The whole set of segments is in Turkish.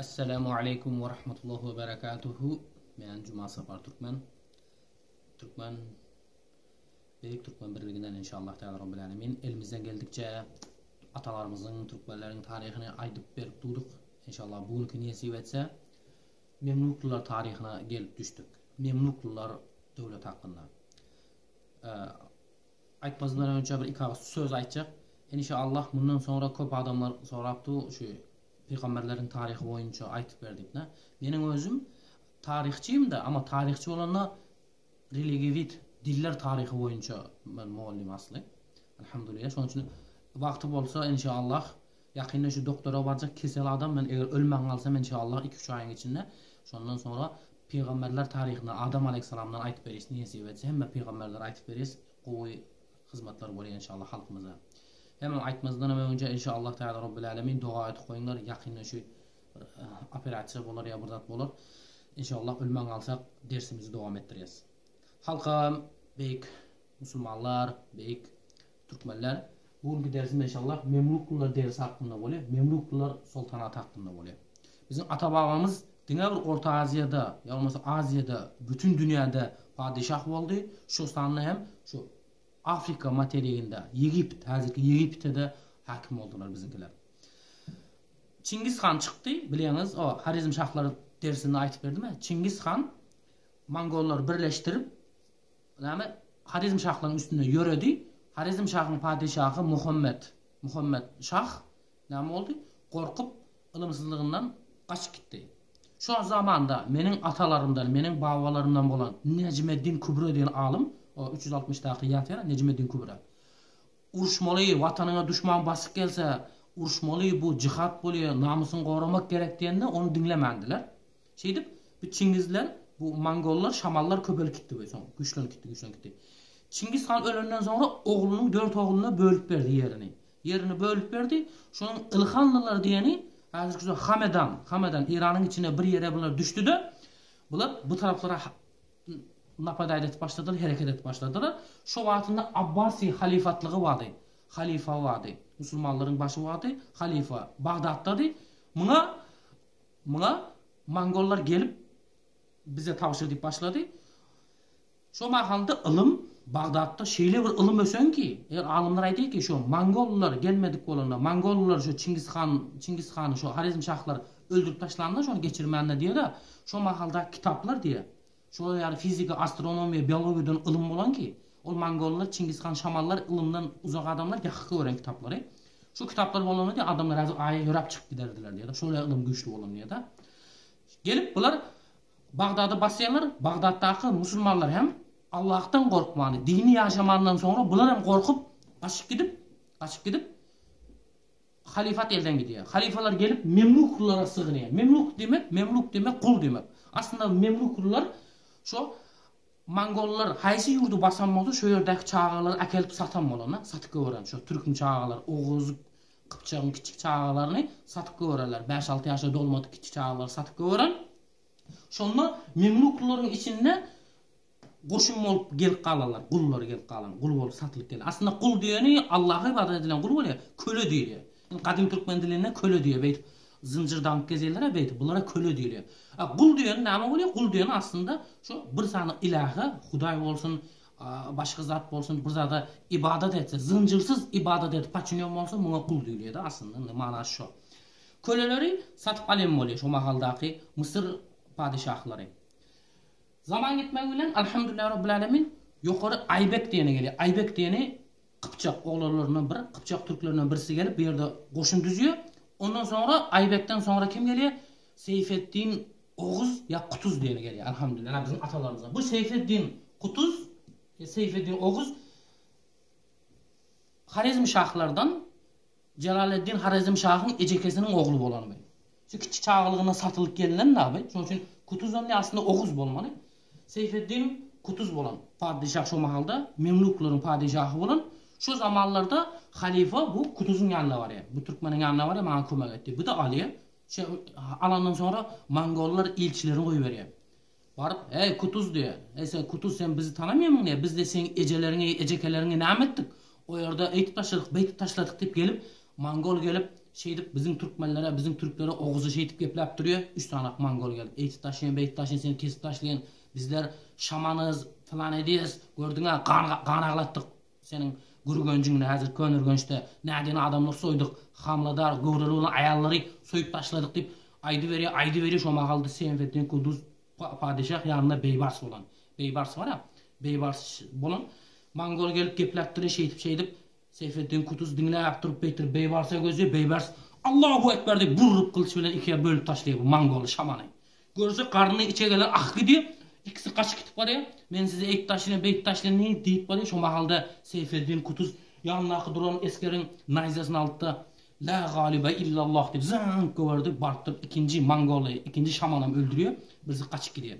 Assalamu alaikum wa rahmatullahi wa barakatuhu. Men Cuma Safar Türkmen. Büyük Türkmen birliğinden inşallah Teala Rabbil Alemin. Elimizden geldikçe atalarımızın, Türkmenlerin tarihini aydıp berip durduk. İnşallah bugünkü nasip etse Memluklular tarihine gelip düştük. Memluklular devlet hakkında. Aytmazdan önce bir iki söz aytacak. İnşallah bundan sonra köp adamlar soraptı şu Peygamberlerin tarihi boyunca aytıp verdik ne. Benim özüm tarihçiyim da ama tarihçi olanla religivit diller tarihi boyunca ben muallim aslı. Elhamdülillah. Şunun için vakti bolsa inşallah yakında şu doktora varacak kesel adam ben eğer ölmem kalsam inşallah 2-3 ayın içinde ondan sonra Peygamberler tarihine Adam Aleyhisselam'dan aytıp veririz. Niyesi etse hem de Peygamberler aytıp veririz. Kuvvet hizmetler oluyor inşallah halkımıza. Hemen aytmazdan önce inşallah Teala Rabbil Alemin dua et koyunlar yakında şu operasiya bolar ya burdat bolar. İnşallah ölmem kalsak dersimizi devam ettireceğiz. Halkım, büyük Müslümanlar, büyük Türkmenler bugünkü dersimiz inşallah Memluklular dersi hakkında oluyor. Memluklular sultanat hakkında oluyor. Bizim ata-babamız dünya bir Orta Asya'da, ya olmasa Asya'da, bütün dünyada padişah oldu. Şu sanlı hem şu Afrika materyalinde, Egipt, hazırki Egipt'te hakim oldular bizimkiler. Çingiz Han çıktı, biliyorsunuz o Harizm Şahları dersinde aytıp verdi mi? Çingiz Han Mongollar birleştirip Harizm Şahların üstünde yürüdü. Harizm Şah'ın padişahı Muhammed Şah ne oldu? Korkup ılımsızlığından kaçıp gitti. Şu zamanda benim atalarımdan, benim babalarımdan olan Necmeddin Kubra diyen alim, o 360 dakika yatıyor Necmeddin Kubra. Uruşmalı, vatanına düşman basıp gelse, uruşmalı bu cihat buluyor, namusunu korumak gerek diyende onu dinlemendiler. Bu Çingizler, bu Mongollar, Şamallar köpelip gitti böyle sonra. Güçlenip gitti. Çingiz Han ölenden sonra oğlunun 4 oğluna bölüp verdi yerini. Yerini bölüp verdi. Şunun İlhanlılar diyeni, Hamedan İran'ın içine bir yere bunlar düştü de bunlar bu taraflara napadayla başladılar, hareket et başladılar. Şu vaktinde Abbasi halifatlığı vardı. Halifa vardı. Müslümanların başı vardı. Halifa Bağdat'tadı. Buna Mongollar gelip bize tavsiye edip başladı. Şu mahalda ılım Bağdat'ta şeyle bir ılım ösen ki eğer alimler aytıyor ki şu Mongollar gelmedik bolanda Mongollar şu Çingiz Han'ı şu Harizm Şahlar öldürüp taşlandı şu geçirmenler diye de şu mahalda kitaplar diye şu yani fizika, astronomiya, biyologiyeden ılım olan ki o Mongollar, Çingiz Han, Şamallar ılımdan uzak adamlar yakıkı öğren kitapları. Şu kitaplar bolanda diye adamlar azı aya yorap çıkıp giderdiler diye de şöyle ılım güçlü olan diye de gelip bunlar Bağdat'ı basıyorlar. Bağdat'taki Müslümanlar hem Allah'tan korkmanı, dini yaşamandan sonra bunlar hem korkup kaçıp gidip halifat elden gidiyor. Halifalar gelip Memluklulara sığınıyor. Memluk demek kul demek. Aslında Memluklular şu Mongollar haysi yurdu basan oldu, şu yerdeki çağaları akelip satan olana, satıp öğren. Şu Türk'ün çağalar, Oğuz, Kıpçak'ın küçük çağalarını satıp öğrenler. 5-6 yaşa dolmadı küçük çağaları satıp öğren. Şonda Memlukluların içinde koşun olup gelip kalarlar. Kullar gelip kalan. Kul olup satılıp gelir. Aslında kul diyeni Allah'a ibadet edilen kul oluyor. Köle diyor. Yani kadim Türkmen dilinde köle diyor. Beyt zincirdan gezelere beyt. Bunlara köle diyor. Kul diyeni ne oluyor? Kul diyeni aslında şu bir tane ilahı, Huday olsun, başka zat olsun, bir zata ibadet etse, zincirsiz ibadet et, paçinyon olsun, buna kul diyor da aslında manası şu. Köleleri satıp alem oluyor şu mahaldaki Mısır padişahları. Zaman gitmeyle elhamdülillah Rabbil Alemin yukarı Aybek diyene geliyor. Aybek diyene Kıpçak oğullarından biri, Kıpçak Türklerinden birisi gelip bir yerde koşun düzüyor. Ondan sonra Aybek'ten sonra kim geliyor? Seyfeddin Oğuz ya Kutuz diyene geliyor. Elhamdülillah bizim atalarımızdan. Bu Seyfeddin Oğuz Harizm Şahlardan Celaleddin Harizm Şah'ın ecekesinin oğlu olanı benim. Şu küçük çağlığına satılıp gelilen ne abi? Onun için Kutuz'un aslında Oğuz olmalı. Seyfeddin Kutuz olan padişah şu mahalda Memlukluların padişahı olan şu zamanlarda halife bu Kutuz'un yanına var ya. Bu Türkmen'in yanına var ya bana kömek etti. Bu da Ali'ye. Alandan sonra Mongollar ilçilerini koyuveriyor. Varıp ey Kutuz diyor. Sen Kutuz sen bizi tanımıyor musun ya? Biz de senin ecekelerini ne ettik? O yerde eğitip taşladık, beytip taşladık deyip gelip Mongol gelip şeydip bizim Türkmenlere, bizim Türklere oğuzu şeydip geplep duruyor. 3 tane Mongol geldi. Eğitip taşlayan, beyit taşlayan, seni kesip taşlayan. Bizler şamanız falan ediyiz. Gördün ha, kan ağlattık. Senin gürgöncüğüne hazır könürgönçte. Nereden adamlık soyduk. Hamladar, gövdeli olan ayalları soyup taşladık deyip aydı veriyor. Şoma kaldı Seyfettin Kuduz padişah yanında Beybars olan. Beybars var ya, Beybars olan. Mongol gelip geplep şeydip Seyfettin Kutuz dinleyip durup beytir Beybars'a gözüyor. Beybars Allahu Ekber deyip vurup kılıç bilen ikiye bölüp taşlıyor bu Mongol şamanı. Görse karnını içe gelen ah gidiyor. İkisi kaç gidip var ya. Ben size ek taşlayın, beyt taşlayın ne deyip var ya. Şu mahalda Seyfettin Kutuz yanına duran eskerin nayzasının altta La galibe illallah deyip zınk gördü. Barttırıp ikinci Mongol'u, ikinci şamanı öldürüyor. Bizi kaçıp gidiyor.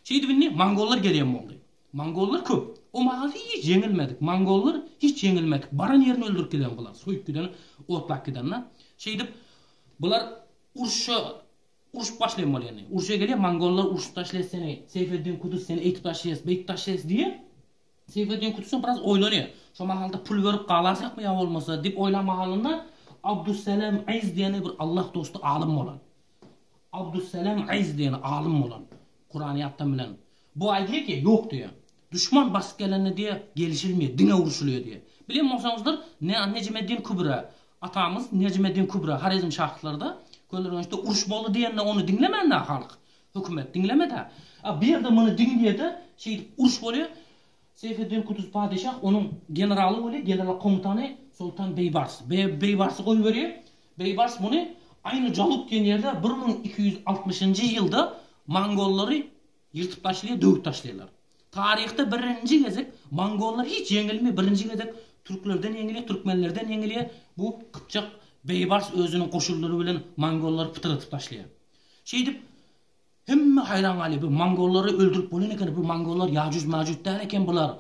Şeydi bilin Mongollar geliyor mu oldu? Mongollar köp. O mahalda hiç yenilmedik. Mongollar hiç yenilmedik. Baran yerini öldürüp giden bunlar. Soyup giden, otlak gidenler. Şeydi bunlar uruş başlayın var yani. Uruşa geliyor Mongollar uruş taşlayız seni. Seyfettin Kutuz seni eğitip taşlayız, beyit taşlayız diye. Seyfettin Kutuz'un biraz oylanıyor. Şu mahalda pul verip kalarsak mı ya olmasa deyip oylama halinde Abdüsselam Aiz diyene bir Allah dostu alim olan. Abdüsselam Aiz diyene alim olan. Kur'an'ı yaptan bilen. Bu ay diyor ki yok diyor. Düşman basıp gelene diye gelişilmiyor. Dine vuruşuluyor diye. Biliyor musunuzlar? Necmeddin Kubra. Atamız Necmeddin Kubra. Harizm şahitlarda. Köylerinde uruş bolu diyenle onu dinlemen de halk. Hükümet dinlemedi. Bir yerde bunu dinliyor da uruş boluyor. Seyfettin Kutuz padişah onun generalı oluyor. General komutanı Sultan Beybars. Beybars'ı koyu veriyor. Beybars bunu aynı Calut diyen yerde 1260. yılda Mongolları yırtıp taşlıyor, dövüp taşlıyorlar. Tarihte birinci gezek Mongollar hiç yenilmiyor. Birinci gezek Türklerden yeniliyor, Türkmenlerden yeniliyor. Bu Kıpçak Beybars özünün koşulları bilen Mongolları pıtırıtıp taşlıyor. Deyip hemme hayran hali bu Mongolları öldürüp bolan eken bu Mongollar Yacuz Macuc değil eken bular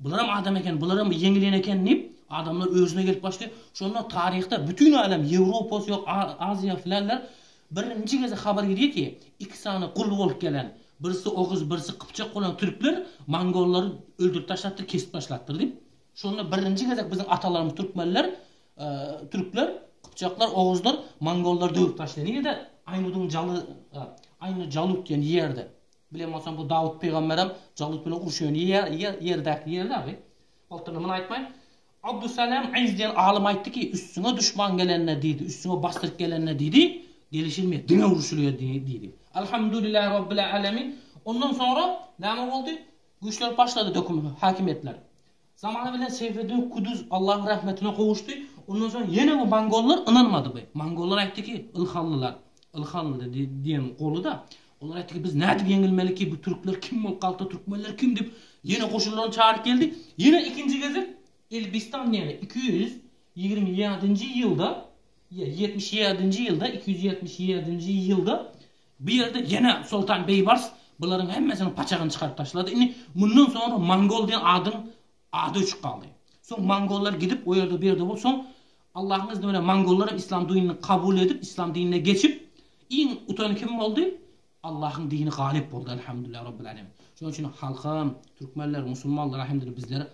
hem adam eken, bular hem yenilen eken deyip adamlar özüne gelip başlıyor. Şonda tarihte bütün alem Avrupa yok Asya filanlar birinci kez haber geliyor ki iki tane kul olup gelen birisi Oğuz birisi Kıpçak olan Türkler Mongolları öldürüp taşlattır, kesip taşlattır deyip şonda birinci kez bizim atalarımız Türkmenler Türkler, Kıpçaklar, Oğuzlar Mongolları dövüp taşlıyor. Niye de aynı Calut yani yerde. Bilemezsen bu Davut peygamberim Calut bilen uruşuyor yerde abi. Altını aytmayın. Abdüsselam Aiz diyen alim aytdı ki üstüne düşman gelenine deydi, üstüne bastırıp gelenine deydi, gelişilmiyor, dine vuruşuluyor deydi. Elhamdülillahi Rabbil alemin. Ondan sonra ne oldu? Güçler başladı hakimiyetler. Zamanı bilen Seyfettin Kuduz Allah'ın rahmetine kavuştu. Ondan sonra yine bu Mongollar inanmadı bu. Mongollar aytdı ki Ilhanlı diyen kolu da onlar aytdı ki biz ne dip yenilmeli ki bu Türkler kim ol kaldı Türkmenler kim dip yine koşullarını çağırıp geldi. Yine ikinci gezip Elbistan yani 227. yılda 277. yılda bir yerde yine Sultan Beybars bunların hemmesinin paçağını çıkarıp taşladı. Yani bundan sonra Mongol diyen adı uçuk kaldı. Son Mongollar gidip o yerde bir yerde bu son Allah'ın izniyle Mongollar İslam dinini kabul edip İslam dinine geçip en utanı kim oldu? Allah'ın dini galip oldu elhamdülillah Rabbil alemin. Şunun için halkım, Türkmenler, Müslümanlar elhamdülillah bizler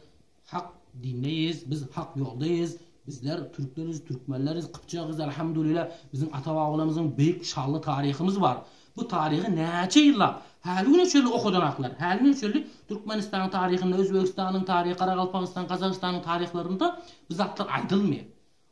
hak dinleyiz, biz hak yoldayız. Bizler Türkleriz, Türkmenleriz, Kıpçağız elhamdülillah. Bizim ata-babalarımızın büyük şanlı tarihimiz var. Bu tarihi neçe yıllar Halini şöyle okudanaklar. Halini şöyle Türkmenistan tarihinde, Özbekistan'ın tarihi, Karakalpakistan, Kazakistan'ın tarihlerinde biz atlar aydılmıyor.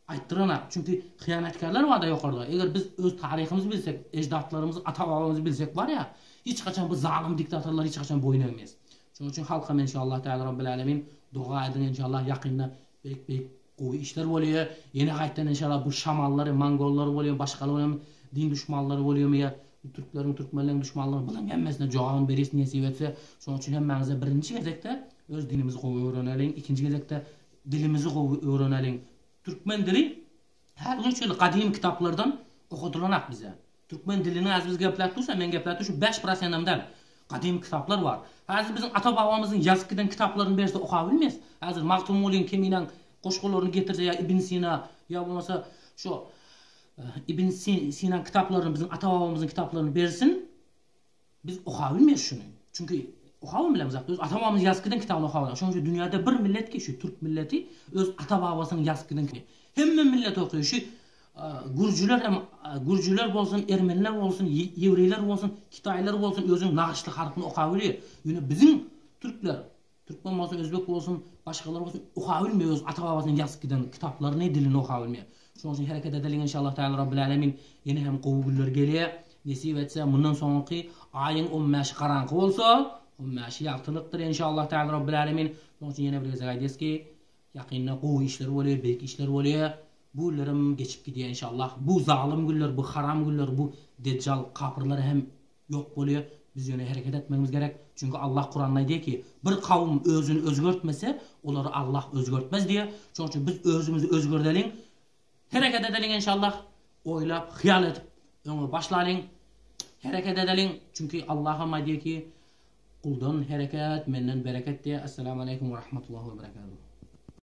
Ayttıranak. Çünkü hıyanetkarlar var da yukarıda. Eğer biz öz tarihimizi bilsek, ecdatlarımızı, ata-babamızı bilsek var ya, hiç kaçan bu zalim diktatörler hiç kaçan boyun eğmeyiz. Şunun için halkım inşallah Teala Rabbil Alemin dua edin inşallah yakında büyük koyu işler oluyor. Yeni kayıttan inşallah bu Şamalları, Mongolları oluyor, başkaları oluyor, din düşmanları oluyor mu ya? Türklerin, Türkmenlerin düşmanları bunun hemmesine cevabını verirsin nasip etse. Şunun için hemmenize birinci gezekte öz dinimizi öğrenelim, ikinci gezekte dilimizi öğrenelim. Türkmen dili her gün şöyle kadim kitaplardan okutulanak bize. Türkmen dilini az biz geplatırsa men geplatır şu 5%'dan kadim kitaplar var. Hazır bizim ata-babamızın yazıp giden kitaplarını berse okuyabilmeyiz. Hazır Maktumulin kemiyle koşkularını getirse ya İbn Sina ya olmasa şu İbn Sina kitaplarını bizim ata-babamızın kitaplarını bersin. Biz okuyabilmeyiz şunu. Çünkü okuyabilmeyiz. Öz ata-babamız yazıp giden kitabını okuyabilmeyiz. Çünkü dünyada bir millet ki şu Türk milleti öz ata-babasının yazıp giden kitabı. Hemme millet okuyor. Şu Gürcüler bolsun, Ermeniler bolsun, Yevreyler bolsun, Kitaylar bolsun özüň nağışly harpyny okap bilýär. Ýöne bizim türkler, Türkmen bolsun, Özbek bolsun, başgalar bolsun okap bilmeýär, öz ata babasynyň ýazyp giden kitaplaryny dilini okap bilmeýär. Şoň üçin hereket edelim inşallah Teala Rabbil Alamin. Ýene hem gowy günler gelýär. Nesip etse mundan soňky aýyň 15 garanky bolsa, 15 ýaltynykdyr inşallah Teala Rabbil Alamin. Şoň üçin ýene bir geze gaýdyski, ýakynda gowy işler bolýar, beýik işler bolýar. Bu ýylerim geçip gidýär inşallah. Bu zalim günler, bu haram günler, bu deccal kapırlar hem yok bolýar. Biz ýöne hereket etmemiz gerek. Çünkü Allah Kur'an'da diýär ki, bir kavm özüni özgörtmese, olary Allah özgörtmez diýär. Şoň üçin biz özümizi özgördelim. Hereket edelim inşallah. Oylap, hyal edip öňe başlalyň. Hereket edelim. Çünkü Allah'ım diýär ki, kuldan hereket, menden bereket diýär. Assalamu aleykum ve rahmetullahi ve berekatuhu.